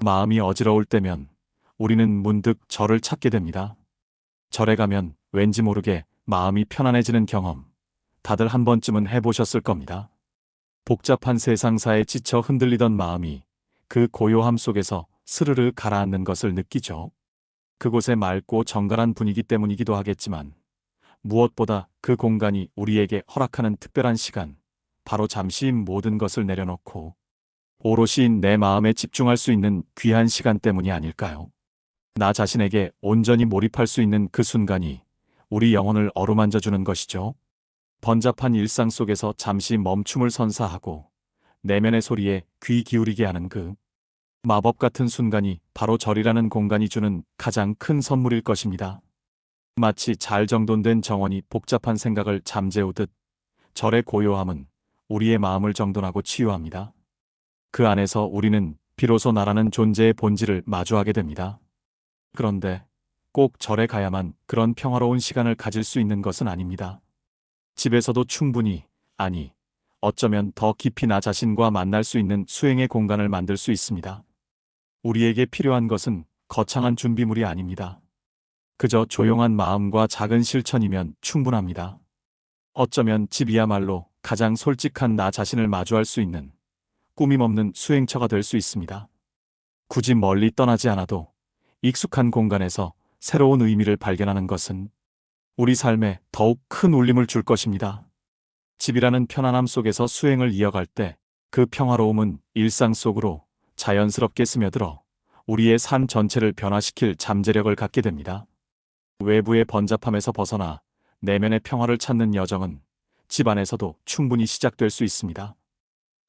마음이 어지러울 때면 우리는 문득 절을 찾게 됩니다. 절에 가면 왠지 모르게 마음이 편안해지는 경험, 다들 한 번쯤은 해보셨을 겁니다. 복잡한 세상사에 지쳐 흔들리던 마음이 그 고요함 속에서 스르르 가라앉는 것을 느끼죠. 그곳의 맑고 정갈한 분위기 때문이기도 하겠지만 무엇보다 그 공간이 우리에게 허락하는 특별한 시간, 바로 잠시 모든 것을 내려놓고 오롯이 내 마음에 집중할 수 있는 귀한 시간 때문이 아닐까요? 나 자신에게 온전히 몰입할 수 있는 그 순간이 우리 영혼을 어루만져 주는 것이죠. 번잡한 일상 속에서 잠시 멈춤을 선사하고 내면의 소리에 귀 기울이게 하는 그 마법 같은 순간이 바로 절이라는 공간이 주는 가장 큰 선물일 것입니다. 마치 잘 정돈된 정원이 복잡한 생각을 잠재우듯 절의 고요함은 우리의 마음을 정돈하고 치유합니다. 그 안에서 우리는 비로소 나라는 존재의 본질을 마주하게 됩니다. 그런데 꼭 절에 가야만 그런 평화로운 시간을 가질 수 있는 것은 아닙니다. 집에서도 충분히, 아니, 어쩌면 더 깊이 나 자신과 만날 수 있는 수행의 공간을 만들 수 있습니다. 우리에게 필요한 것은 거창한 준비물이 아닙니다. 그저 조용한 마음과 작은 실천이면 충분합니다. 어쩌면 집이야말로 가장 솔직한 나 자신을 마주할 수 있는 꾸밈없는 수행처가 될 수 있습니다. 굳이 멀리 떠나지 않아도 익숙한 공간에서 새로운 의미를 발견하는 것은 우리 삶에 더욱 큰 울림을 줄 것입니다. 집이라는 편안함 속에서 수행을 이어갈 때 그 평화로움은 일상 속으로 자연스럽게 스며들어 우리의 삶 전체를 변화시킬 잠재력을 갖게 됩니다. 외부의 번잡함에서 벗어나 내면의 평화를 찾는 여정은 집 안에서도 충분히 시작될 수 있습니다.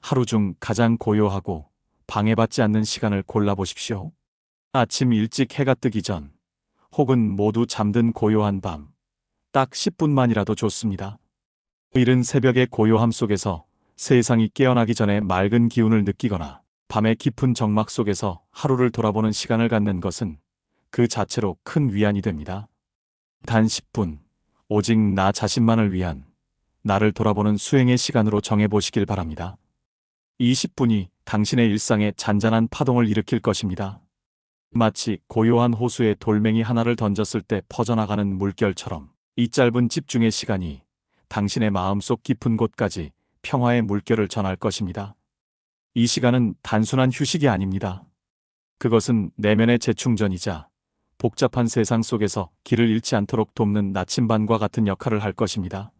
하루 중 가장 고요하고 방해받지 않는 시간을 골라보십시오. 아침 일찍 해가 뜨기 전, 혹은 모두 잠든 고요한 밤, 딱 10분만이라도 좋습니다. 이른 새벽의 고요함 속에서 세상이 깨어나기 전에 맑은 기운을 느끼거나 밤의 깊은 정막 속에서 하루를 돌아보는 시간을 갖는 것은 그 자체로 큰 위안이 됩니다. 단 10분, 오직 나 자신만을 위한 나를 돌아보는 수행의 시간으로 정해보시길 바랍니다. 이 10분이 당신의 일상에 잔잔한 파동을 일으킬 것입니다. 마치 고요한 호수에 돌멩이 하나를 던졌을 때 퍼져나가는 물결처럼 이 짧은 집중의 시간이 당신의 마음속 깊은 곳까지 평화의 물결을 전할 것입니다. 이 시간은 단순한 휴식이 아닙니다. 그것은 내면의 재충전이자 복잡한 세상 속에서 길을 잃지 않도록 돕는 나침반과 같은 역할을 할 것입니다.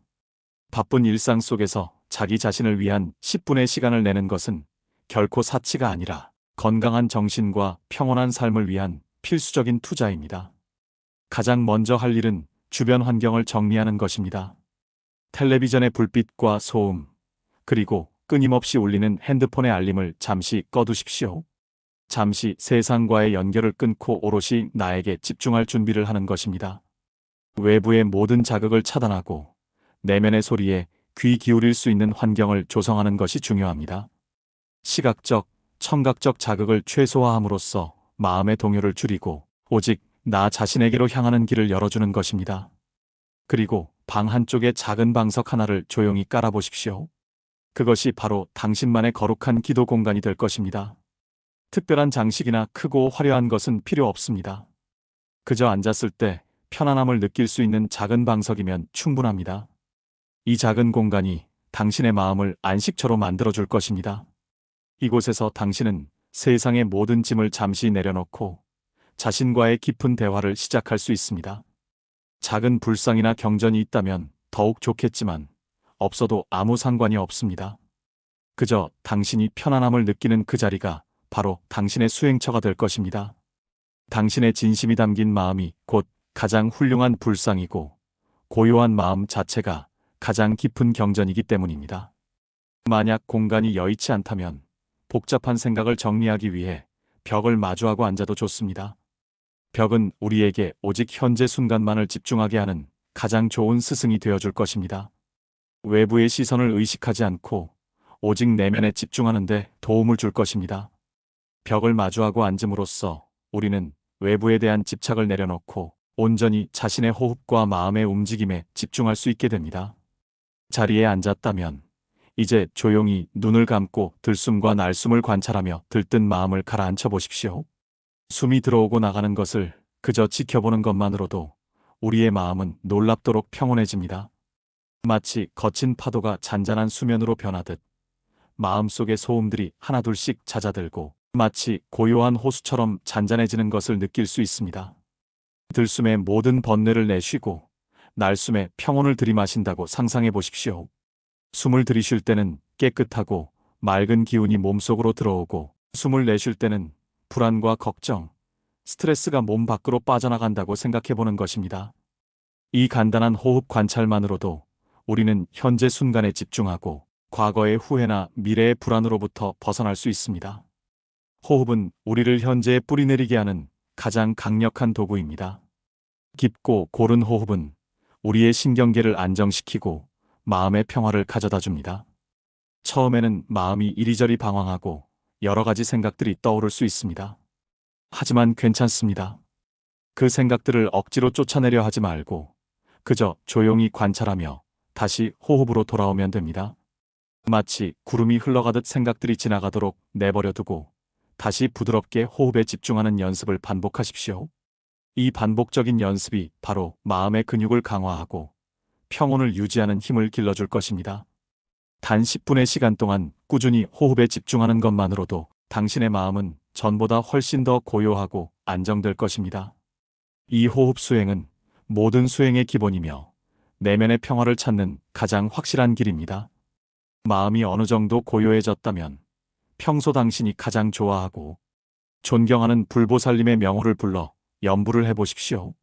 바쁜 일상 속에서 자기 자신을 위한 10분의 시간을 내는 것은 결코 사치가 아니라 건강한 정신과 평온한 삶을 위한 필수적인 투자입니다. 가장 먼저 할 일은 주변 환경을 정리하는 것입니다. 텔레비전의 불빛과 소음, 그리고 끊임없이 울리는 핸드폰의 알림을 잠시 꺼두십시오. 잠시 세상과의 연결을 끊고 오롯이 나에게 집중할 준비를 하는 것입니다. 외부의 모든 자극을 차단하고 내면의 소리에 귀 기울일 수 있는 환경을 조성하는 것이 중요합니다. 시각적, 청각적 자극을 최소화함으로써 마음의 동요를 줄이고 오직 나 자신에게로 향하는 길을 열어주는 것입니다. 그리고 방 한쪽에 작은 방석 하나를 조용히 깔아보십시오. 그것이 바로 당신만의 거룩한 기도 공간이 될 것입니다. 특별한 장식이나 크고 화려한 것은 필요 없습니다. 그저 앉았을 때 편안함을 느낄 수 있는 작은 방석이면 충분합니다. 이 작은 공간이 당신의 마음을 안식처로 만들어줄 것입니다. 이곳에서 당신은 세상의 모든 짐을 잠시 내려놓고 자신과의 깊은 대화를 시작할 수 있습니다. 작은 불상이나 경전이 있다면 더욱 좋겠지만 없어도 아무 상관이 없습니다. 그저 당신이 편안함을 느끼는 그 자리가 바로 당신의 수행처가 될 것입니다. 당신의 진심이 담긴 마음이 곧 가장 훌륭한 불상이고 고요한 마음 자체가 가장 깊은 경전이기 때문입니다. 만약 공간이 여의치 않다면 복잡한 생각을 정리하기 위해 벽을 마주하고 앉아도 좋습니다. 벽은 우리에게 오직 현재 순간만을 집중하게 하는 가장 좋은 스승이 되어줄 것입니다. 외부의 시선을 의식하지 않고 오직 내면에 집중하는 데 도움을 줄 것입니다. 벽을 마주하고 앉음으로써 우리는 외부에 대한 집착을 내려놓고 온전히 자신의 호흡과 마음의 움직임에 집중할 수 있게 됩니다. 자리에 앉았다면 이제 조용히 눈을 감고 들숨과 날숨을 관찰하며 들뜬 마음을 가라앉혀 보십시오. 숨이 들어오고 나가는 것을 그저 지켜보는 것만으로도 우리의 마음은 놀랍도록 평온해집니다. 마치 거친 파도가 잔잔한 수면으로 변하듯 마음속의 소음들이 하나둘씩 잦아들고 마치 고요한 호수처럼 잔잔해지는 것을 느낄 수 있습니다. 들숨에 모든 번뇌를 내쉬고 날숨에 평온을 들이마신다고 상상해 보십시오. 숨을 들이쉴 때는 깨끗하고 맑은 기운이 몸속으로 들어오고 숨을 내쉴 때는 불안과 걱정, 스트레스가 몸 밖으로 빠져나간다고 생각해 보는 것입니다. 이 간단한 호흡 관찰만으로도 우리는 현재 순간에 집중하고 과거의 후회나 미래의 불안으로부터 벗어날 수 있습니다. 호흡은 우리를 현재에 뿌리내리게 하는 가장 강력한 도구입니다. 깊고 고른 호흡은 우리의 신경계를 안정시키고 마음의 평화를 가져다 줍니다. 처음에는 마음이 이리저리 방황하고 여러 가지 생각들이 떠오를 수 있습니다. 하지만 괜찮습니다. 그 생각들을 억지로 쫓아내려 하지 말고 그저 조용히 관찰하며 다시 호흡으로 돌아오면 됩니다. 마치 구름이 흘러가듯 생각들이 지나가도록 내버려 두고 다시 부드럽게 호흡에 집중하는 연습을 반복하십시오. 이 반복적인 연습이 바로 마음의 근육을 강화하고 평온을 유지하는 힘을 길러줄 것입니다. 단 10분의 시간 동안 꾸준히 호흡에 집중하는 것만으로도 당신의 마음은 전보다 훨씬 더 고요하고 안정될 것입니다. 이 호흡 수행은 모든 수행의 기본이며 내면의 평화를 찾는 가장 확실한 길입니다. 마음이 어느 정도 고요해졌다면 평소 당신이 가장 좋아하고 존경하는 불보살님의 명호를 불러 염불을 해보십시오.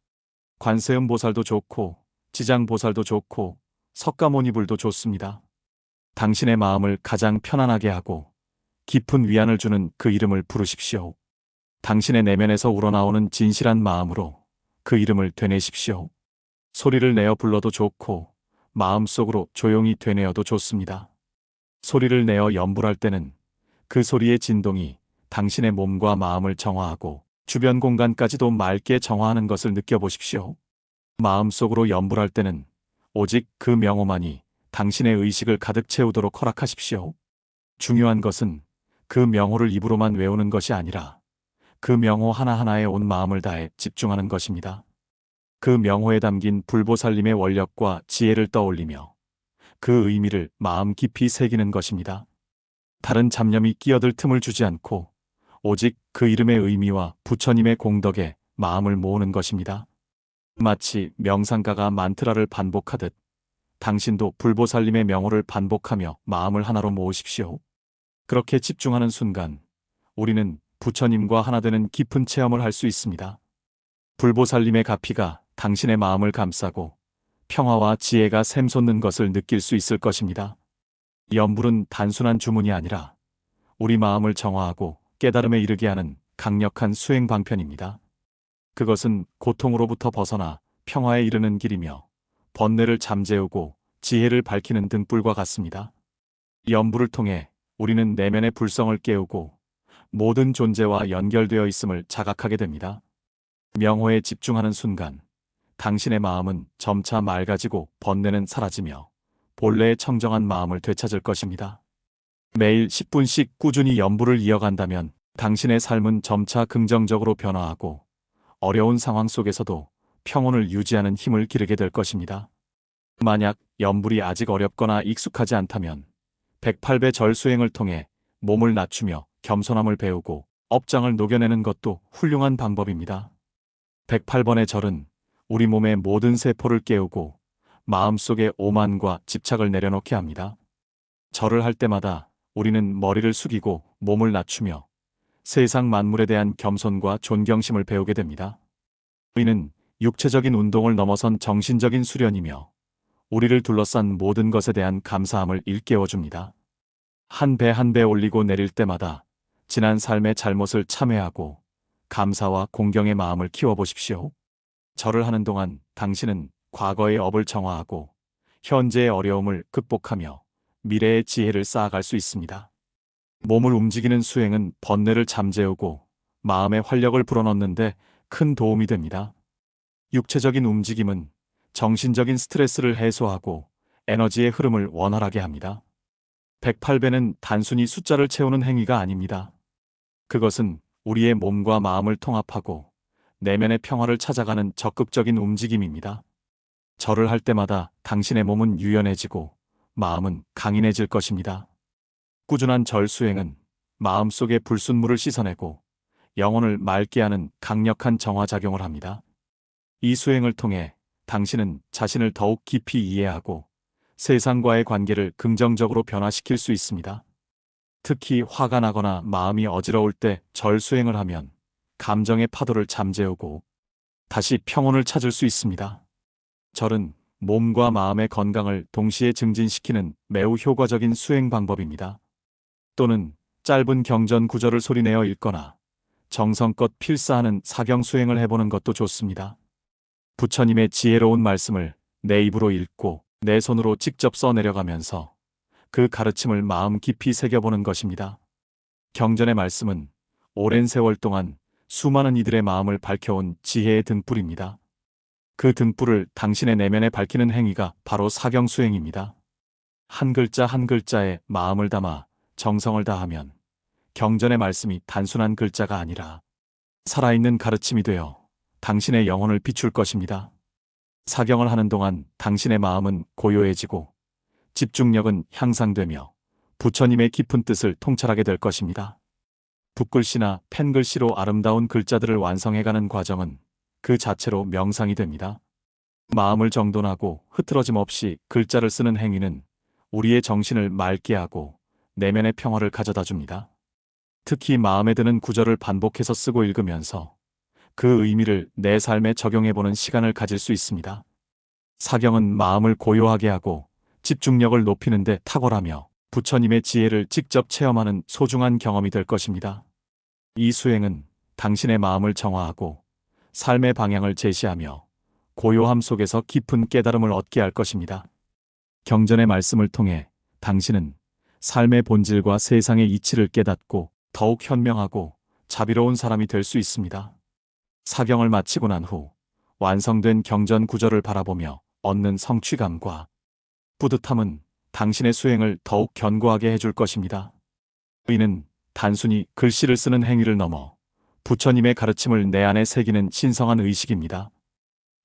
관세음보살도 좋고 지장보살도 좋고 석가모니불도 좋습니다. 당신의 마음을 가장 편안하게 하고 깊은 위안을 주는 그 이름을 부르십시오. 당신의 내면에서 우러나오는 진실한 마음으로 그 이름을 되뇌십시오. 소리를 내어 불러도 좋고 마음속으로 조용히 되뇌어도 좋습니다. 소리를 내어 염불할 때는 그 소리의 진동이 당신의 몸과 마음을 정화하고 주변 공간까지도 맑게 정화하는 것을 느껴보십시오. 마음속으로 염불할 때는 오직 그 명호만이 당신의 의식을 가득 채우도록 허락하십시오. 중요한 것은 그 명호를 입으로만 외우는 것이 아니라 그 명호 하나하나에 온 마음을 다해 집중하는 것입니다. 그 명호에 담긴 불보살님의 원력과 지혜를 떠올리며 그 의미를 마음 깊이 새기는 것입니다. 다른 잡념이 끼어들 틈을 주지 않고 오직 그 이름의 의미와 부처님의 공덕에 마음을 모으는 것입니다. 마치 명상가가 만트라를 반복하듯 당신도 불보살님의 명호를 반복하며 마음을 하나로 모으십시오. 그렇게 집중하는 순간 우리는 부처님과 하나 되는 깊은 체험을 할 수 있습니다. 불보살님의 가피가 당신의 마음을 감싸고 평화와 지혜가 샘솟는 것을 느낄 수 있을 것입니다. 염불은 단순한 주문이 아니라 우리 마음을 정화하고 깨달음에 이르게 하는 강력한 수행 방편입니다. 그것은 고통으로부터 벗어나 평화에 이르는 길이며 번뇌를 잠재우고 지혜를 밝히는 등불과 같습니다. 염불을 통해 우리는 내면의 불성을 깨우고 모든 존재와 연결되어 있음을 자각하게 됩니다. 명호에 집중하는 순간 당신의 마음은 점차 맑아지고 번뇌는 사라지며 본래의 청정한 마음을 되찾을 것입니다. 매일 10분씩 꾸준히 염불을 이어간다면 당신의 삶은 점차 긍정적으로 변화하고 어려운 상황 속에서도 평온을 유지하는 힘을 기르게 될 것입니다. 만약 염불이 아직 어렵거나 익숙하지 않다면 108배 절 수행을 통해 몸을 낮추며 겸손함을 배우고 업장을 녹여내는 것도 훌륭한 방법입니다. 108번의 절은 우리 몸의 모든 세포를 깨우고 마음속의 오만과 집착을 내려놓게 합니다. 절을 할 때마다 우리는 머리를 숙이고 몸을 낮추며 세상 만물에 대한 겸손과 존경심을 배우게 됩니다. 이는 육체적인 운동을 넘어선 정신적인 수련이며 우리를 둘러싼 모든 것에 대한 감사함을 일깨워줍니다. 한 배 한 배 올리고 내릴 때마다 지난 삶의 잘못을 참회하고 감사와 공경의 마음을 키워보십시오. 절을 하는 동안 당신은 과거의 업을 정화하고 현재의 어려움을 극복하며 미래의 지혜를 쌓아갈 수 있습니다. 몸을 움직이는 수행은 번뇌를 잠재우고 마음의 활력을 불어넣는데 큰 도움이 됩니다. 육체적인 움직임은 정신적인 스트레스를 해소하고 에너지의 흐름을 원활하게 합니다. 108배는 단순히 숫자를 채우는 행위가 아닙니다. 그것은 우리의 몸과 마음을 통합하고 내면의 평화를 찾아가는 적극적인 움직임입니다. 절을 할 때마다 당신의 몸은 유연해지고 마음은 강인해질 것입니다. 꾸준한 절 수행은 마음속의 불순물을 씻어내고 영혼을 맑게 하는 강력한 정화작용을 합니다. 이 수행을 통해 당신은 자신을 더욱 깊이 이해하고 세상과의 관계를 긍정적으로 변화시킬 수 있습니다. 특히 화가 나거나 마음이 어지러울 때 절 수행을 하면 감정의 파도를 잠재우고 다시 평온을 찾을 수 있습니다. 절은 몸과 마음의 건강을 동시에 증진시키는 매우 효과적인 수행 방법입니다. 또는 짧은 경전 구절을 소리내어 읽거나 정성껏 필사하는 사경 수행을 해보는 것도 좋습니다. 부처님의 지혜로운 말씀을 내 입으로 읽고 내 손으로 직접 써내려가면서 그 가르침을 마음 깊이 새겨보는 것입니다. 경전의 말씀은 오랜 세월 동안 수많은 이들의 마음을 밝혀온 지혜의 등불입니다. 그 등불을 당신의 내면에 밝히는 행위가 바로 사경 수행입니다. 한 글자 한 글자에 마음을 담아 정성을 다하면 경전의 말씀이 단순한 글자가 아니라 살아있는 가르침이 되어 당신의 영혼을 비출 것입니다. 사경을 하는 동안 당신의 마음은 고요해지고 집중력은 향상되며 부처님의 깊은 뜻을 통찰하게 될 것입니다. 붓글씨나 펜글씨로 아름다운 글자들을 완성해가는 과정은 그 자체로 명상이 됩니다. 마음을 정돈하고 흐트러짐 없이 글자를 쓰는 행위는 우리의 정신을 맑게 하고 내면의 평화를 가져다 줍니다. 특히 마음에 드는 구절을 반복해서 쓰고 읽으면서 그 의미를 내 삶에 적용해보는 시간을 가질 수 있습니다. 사경은 마음을 고요하게 하고 집중력을 높이는 데 탁월하며 부처님의 지혜를 직접 체험하는 소중한 경험이 될 것입니다. 이 수행은 당신의 마음을 정화하고 삶의 방향을 제시하며 고요함 속에서 깊은 깨달음을 얻게 할 것입니다. 경전의 말씀을 통해 당신은 삶의 본질과 세상의 이치를 깨닫고 더욱 현명하고 자비로운 사람이 될 수 있습니다. 사경을 마치고 난 후 완성된 경전 구절을 바라보며 얻는 성취감과 뿌듯함은 당신의 수행을 더욱 견고하게 해줄 것입니다. 이는 단순히 글씨를 쓰는 행위를 넘어 부처님의 가르침을 내 안에 새기는 신성한 의식입니다.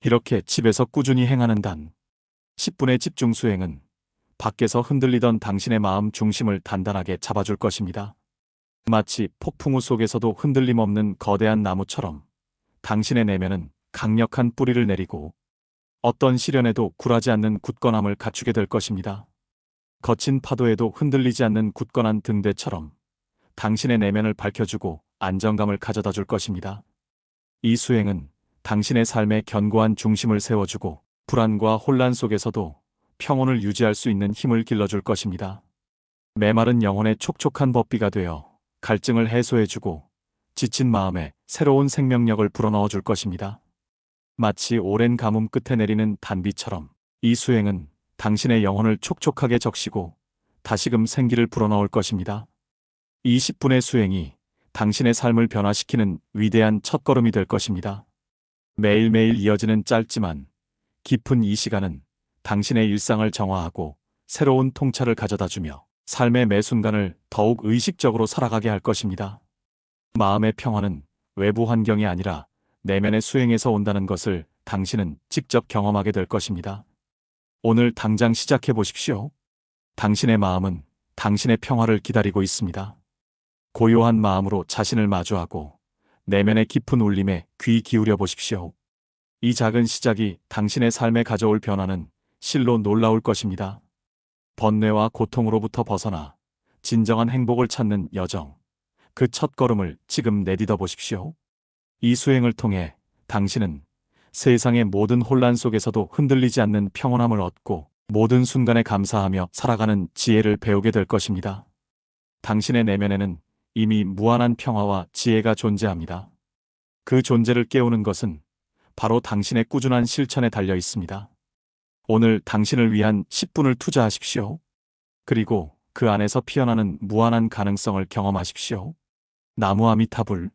이렇게 집에서 꾸준히 행하는 단 10분의 집중 수행은 밖에서 흔들리던 당신의 마음 중심을 단단하게 잡아줄 것입니다. 마치 폭풍우 속에서도 흔들림 없는 거대한 나무처럼 당신의 내면은 강력한 뿌리를 내리고 어떤 시련에도 굴하지 않는 굳건함을 갖추게 될 것입니다. 거친 파도에도 흔들리지 않는 굳건한 등대처럼 당신의 내면을 밝혀주고 안정감을 가져다 줄 것입니다. 이 수행은 당신의 삶의 견고한 중심을 세워주고 불안과 혼란 속에서도 평온을 유지할 수 있는 힘을 길러줄 것입니다. 메마른 영혼의 촉촉한 법비가 되어 갈증을 해소해주고 지친 마음에 새로운 생명력을 불어넣어 줄 것입니다. 마치 오랜 가뭄 끝에 내리는 단비처럼 이 수행은 당신의 영혼을 촉촉하게 적시고 다시금 생기를 불어넣을 것입니다. 이 10분의 수행이 당신의 삶을 변화시키는 위대한 첫걸음이 될 것입니다. 매일매일 이어지는 짧지만 깊은 이 시간은 당신의 일상을 정화하고 새로운 통찰을 가져다 주며 삶의 매 순간을 더욱 의식적으로 살아가게 할 것입니다. 마음의 평화는 외부 환경이 아니라 내면의 수행에서 온다는 것을 당신은 직접 경험하게 될 것입니다. 오늘 당장 시작해 보십시오. 당신의 마음은 당신의 평화를 기다리고 있습니다. 고요한 마음으로 자신을 마주하고 내면의 깊은 울림에 귀 기울여 보십시오. 이 작은 시작이 당신의 삶에 가져올 변화는 실로 놀라울 것입니다. 번뇌와 고통으로부터 벗어나 진정한 행복을 찾는 여정, 그 첫걸음을 지금 내딛어 보십시오. 이 수행을 통해 당신은 세상의 모든 혼란 속에서도 흔들리지 않는 평온함을 얻고 모든 순간에 감사하며 살아가는 지혜를 배우게 될 것입니다. 당신의 내면에는 이미 무한한 평화와 지혜가 존재합니다. 그 존재를 깨우는 것은 바로 당신의 꾸준한 실천에 달려 있습니다. 오늘 당신을 위한 10분을 투자하십시오. 그리고 그 안에서 피어나는 무한한 가능성을 경험하십시오. 나무 아미타불.